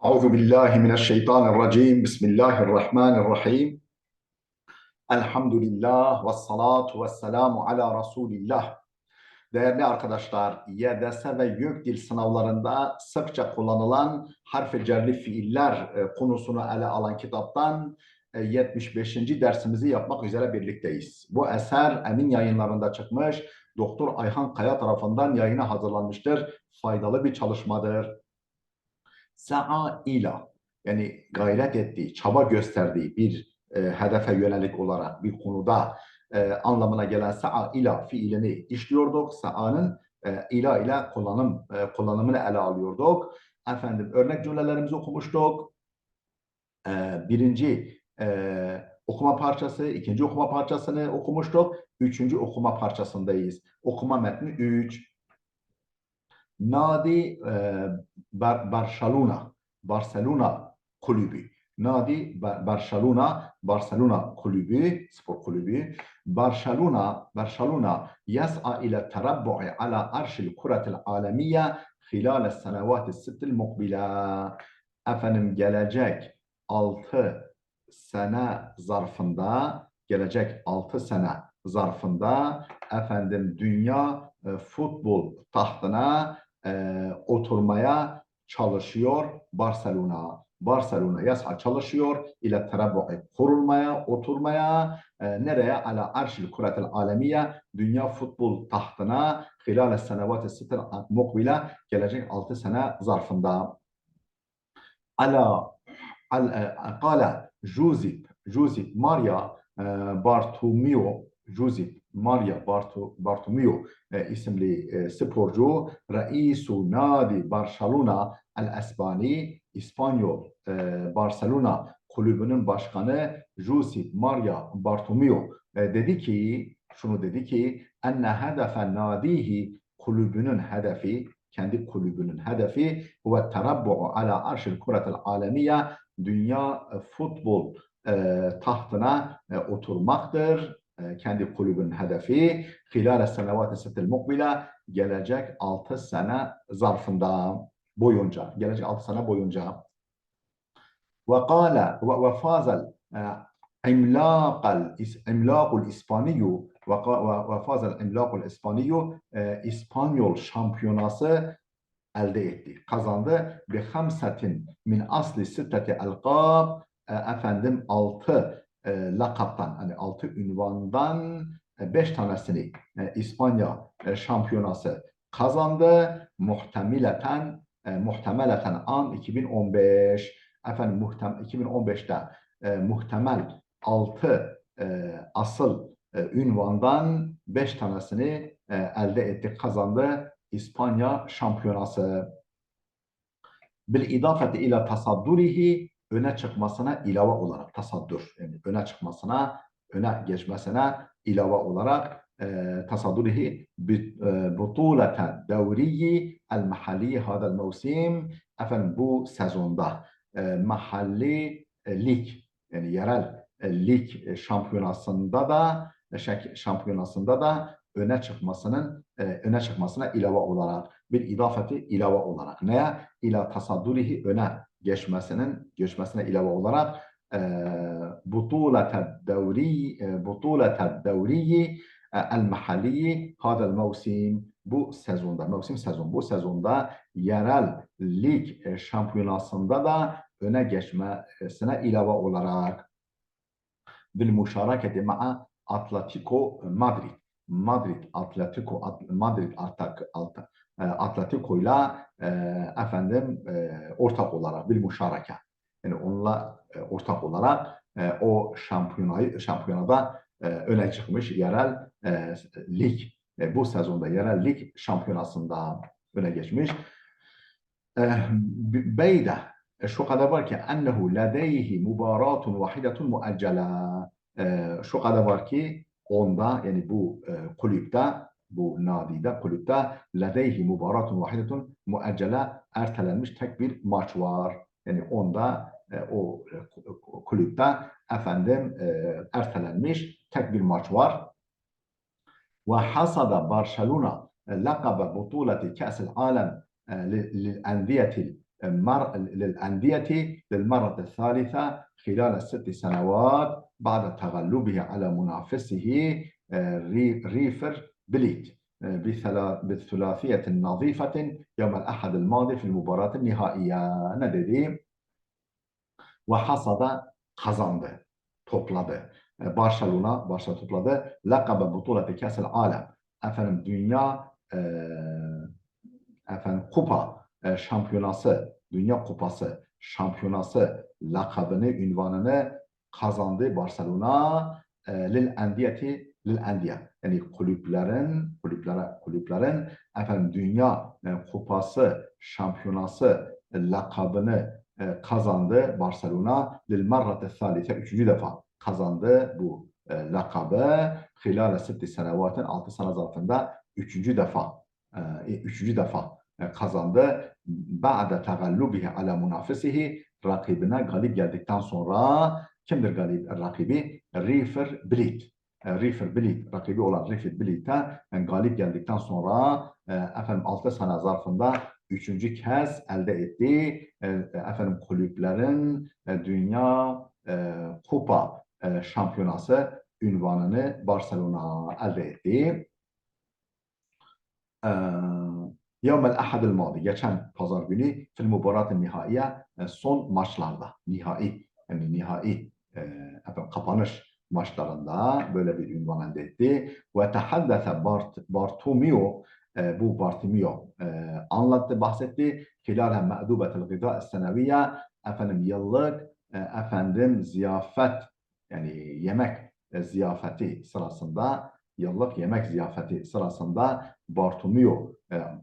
Euzu billahi mineşşeytanirracim. Bismillahirrahmanirrahim. Elhamdülillah ve salatu ve selamu ala Resulillah. Değerli arkadaşlar, YDS ve YÖK sınavlarında sıkça kullanılan harf-i cerli fiiller konusunu ele alan kitaptan 75. dersimizi yapmak üzere birlikteyiz. Bu eser Emin Yayınları'nda çıkmış, Doktor Ayhan Kaya tarafından yayına hazırlanmıştır. Faydalı bir çalışmadır. Sa'a ila, yani gayret ettiği, çaba gösterdiği bir hedefe yönelik olarak bir konuda anlamına gelen sa'a ila fiilini işliyorduk. Sa'anın ila ile kullanımını ele alıyorduk. Efendim, örnek cümlelerimizi okumuştuk. Birinci okuma parçası, ikinci okuma parçasını okumuştuk. Üçüncü okuma parçasındayız. Okuma metni 3. Nadi Barcelona kulübü. Nadi Barcelona kulübü, spor kulübü. Barcelona yes'a ile terabbu'i ala arşil kuretil alemiye hilal senevat sittil mukbila. Efendim, gelecek 6 sene zarfında efendim dünya futbol tahtına oturmaya çalışıyor Barcelona. Barcelona yasa çalışıyor ile terabbu'i kurulmaya, oturmaya nereye? Ala arşil kuretel alemiye, dünya futbol tahtına hilal senevat-ı sitter mukbile, gelecek 6 sene zarfında. Ala قال جوزيف ماريا بارتوميو isimli sporcu Reisu Nadi Barcelona el-Esbani, İspanyol Barcelona kulübünün başkanı Josep Maria Bartomeu dedi ki enne hedefen nadihi, kulübünün hedefi, kendi kulübünün hedefi ve terabbu'u ala arşil kuretel alemiye, dünya futbol tahtına oturmaktır. Kendi kulübün hedefi hilal senevat-ı sittil mukbile, gelecek 6 sene zarfında boyunca, gelecek 6 sene boyunca. Ve fazel imlaqul İspanyol ve fazel imlaqul İspanyol, İspanyol şampiyonası elde etti, kazandı. Bi hamsetin min asli sitteti elqab, efendim 6 lakaptan, hani 6 ünvandan 5 tanesini İspanya şampiyonası kazandı. Muhtemeleten an 2015, efendim 2015'te muhtemel 6 asıl ünvandan 5 tanesini elde etti, kazandı İspanya şampiyonası. Bil idafeti ila tasaddurihi, öne çıkmasına ilave olarak, tasaddur yani öne çıkmasına, öne geçmesine ilave olarak tasaddurihi butuleten devriyi el mahalli hadal mevsim, efendim bu sezonda mahalli lig, yani yerel lig şampiyonasında da öne çıkmasına ilave olarak, bir idafeti ilave olarak, neye? İla tasaddurihi, öne geçmesine ilave olarak butuleted devriyi el mahalliyi hadel mevsim, bu sezonda yerel lig şampiyonasında da öne geçmesine ilave olarak bil müşareketi ma'a Atletico Madrid. Atletico ile efendim ortak olarak bir müşareke. Yani onunla ortak olarak o şampiyonada öne çıkmış yerel lig. Bu sezonda yerel lig şampiyonasında öne geçmiş. Beyde şu kadar var ki ennehu ledeyhi mubaratun vahidetun muaccela. Şu kadar var ki onda, yani bu kulüpte, bu nadide kulüpte ledeyhi mubaratun vahidetun muaccela, ertelenmiş tek bir maç var. Yani onda o kulüpte efendim ertelenmiş tek bir maç var. Ve hasada Barcelona lakabe butuleti Kâsil Alem lil'endiyetil للأندية للمرة الثالثة خلال 6 سنوات بعد تغلبه على منافسه ريفر بليت بالثلاثية نظيفة يوم الأحد الماضي في المباراة النهائية. Ne dedi? وحصد kazandı, topladı. Barcelona topladı. Lakabı butuleti Kâs-ül Alem. Efendim dünya kupa şampiyonası, dünya kupası şampiyonası lakabını, ünvanını kazandı Barcelona. Lil endiye. Yani kulüplerin efendim dünya kupası şampiyonası lakabını kazandı Barcelona. Lil marrate thalithe, 3. defa kazandı bu lakabı. Hilal 6 senevatin, 6 sene zarfında 3. defa kazandı. Ba'de tegallubihi ala munafisihi, rakibine galip geldikten sonra. Kimdir rakibi? River Plate. River Plate rakibi olan River Plate'e galip geldikten sonra efendim 6 sene zarfında 3. kez elde etti. Efendim kulüplerin dünya kupa şampiyonası ünvanını Barcelona elde etti. Yevmel Ahad el-Madi, geçen pazar günü fil mubarat-ı nihaiye, son maçlarda, nihai kapanış maçlarında böyle bir ünvan elde etti. Ve tehaddese Bartomeu, bu Bartomeu anlattı, bahsetti. Hilal me'dubetel gıda seneviye, efendim yıllık ziyafet, yani yemek ziyafeti sırasında, yıllık yemek ziyafeti sırasında Bartomeu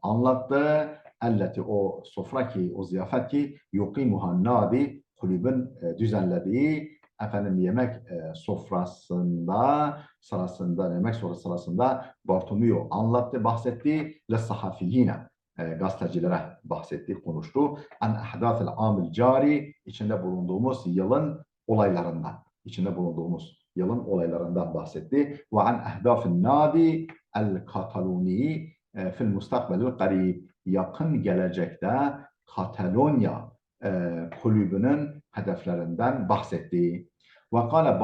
anlattı. Elleti, o sofra ki, o ziyafet ki yuqimuha nadi, kulübün düzenlediği efendim yemek sofrasında Bartomeu anlattı, bahsetti. Lessahafiyine, gazetecilere bahsetti, konuştu. An ahdathil amil cari, içinde bulunduğumuz yılın olaylarından bahsetti. Ve an ahdafin nadi el-Kataluni fil mustakbelil qarib, yakın gelecekte Katalonya kulübünün hedeflerinden bahsetti. Ve kâle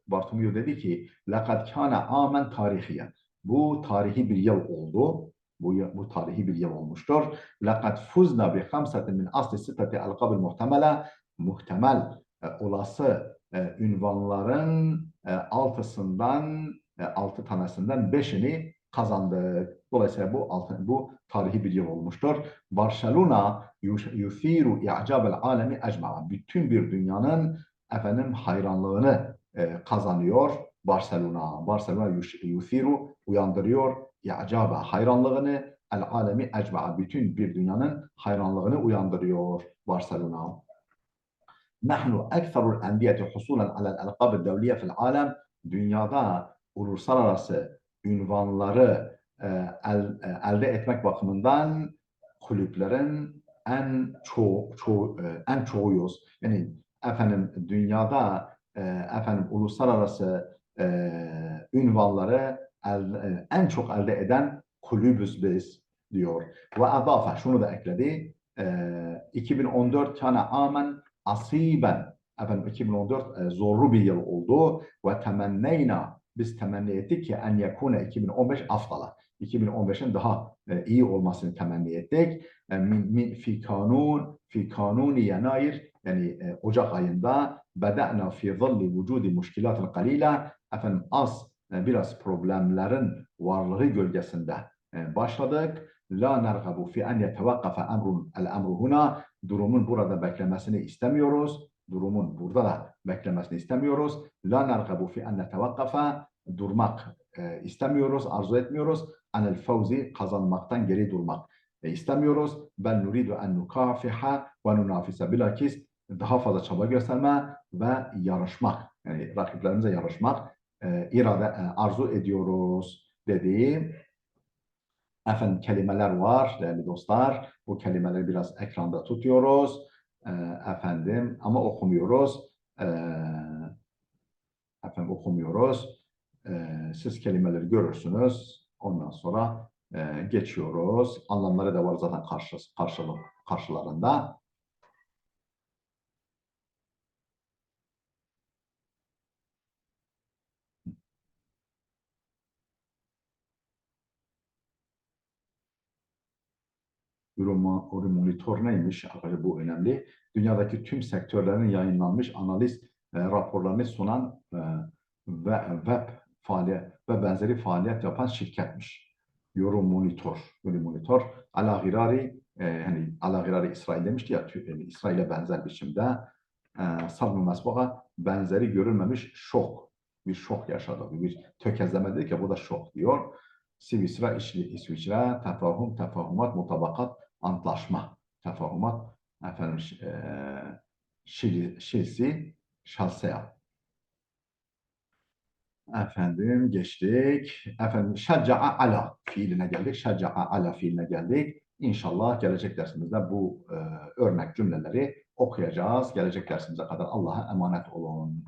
Bartomeu dedi ki لَقَدْ كَانَ آمَنْ tarihiyen, bu tarihi bir yıl oldu. Bu tarihi bir yıl olmuştur. لَقَدْ فُزْنَا بِخَمْسَةٍ مِنْ أَصْلِ سِتَّةِ أَلْقَابِ الْمُحْتَمَلَةِ, muhtemel olası ünvanların 6 tanesinden 5'ini kazandı. Dolayısıyla bu tarihi bir yıl olmuştur. Barcelona yuthiru i'cabel alemi ecma'a, bütün bir dünyanın hayranlığını kazanıyor Barcelona yuthiru, uyandırıyor, i'caba, hayranlığını, el alemi ecma'a, bütün bir dünyanın hayranlığını uyandırıyor Barcelona. Nahnu ekserul endiyeti husulen alel elqab devliye fil alem, dünyada uluslararası ünvanları elde etmek bakımından kulüplerin en çoğuyuz. Yani dünyada uluslararası ünvanları en çok elde eden kulübüz biz diyor. Ve adafa, şunu da ekledi. 2014 kana amen asiben. 2014 zorlu bir yıl oldu. Ve temenneyna, biz temenni ettik ki en yekune 2015 afdala. 2015'in daha iyi olmasını temenni ettik. Fi kanuni yanayir, yani Ocak ayında beda'na fi zilli vücudi müşkilatin qalila, biraz problemlerin varlığı gölgesinde başladık. La nergabu fi en yetevaqqafe el-emru huna, durumun burada beklemesini istemiyoruz. La nergabu fi en yetevaqqafe, durmak istemiyoruz, arzu etmiyoruz. Anel fevzi, kazanmaktan geri durmak istemiyoruz. Ben nuridu en nukafiha ve nunafise, bilakis daha fazla çaba gösterme ve yarışmak, yani rakiplerimize yarışmak arzu ediyoruz dedi. Kelimeler var değerli dostlar. Bu kelimeleri biraz ekranda tutuyoruz. Ama okumuyoruz. Siz kelimeleri görürsünüz. Ondan sonra Geçiyoruz. Anlamları da var zaten karşılarında. Euromonitor neymiş? Arkadaşlar bu önemli. Dünyadaki tüm sektörlerin yayınlanmış analiz raporlarını sunan web faaliyet ve benzeri faaliyet yapan şirketmiş. Euromonitor. Ala Girari, hani Ala Girari İsrail demişti ya, İsrail'e benzer biçimde Sadr Mesbuk'a benzeri görülmemiş bir şok yaşadı. Bir tökezleme dedik ya, bu da şok diyor. İsviçre, tefahumat, mutabakat, antlaşma, tefahumat, efendim, Şilsi, Şalseya. Efendim geçtik. Efendim şecca'a ala fiiline geldik. Şecca'a ala fiiline geldik. İnşallah gelecek dersimizde bu örnek cümleleri okuyacağız. Gelecek dersimize kadar Allah'a emanet olun.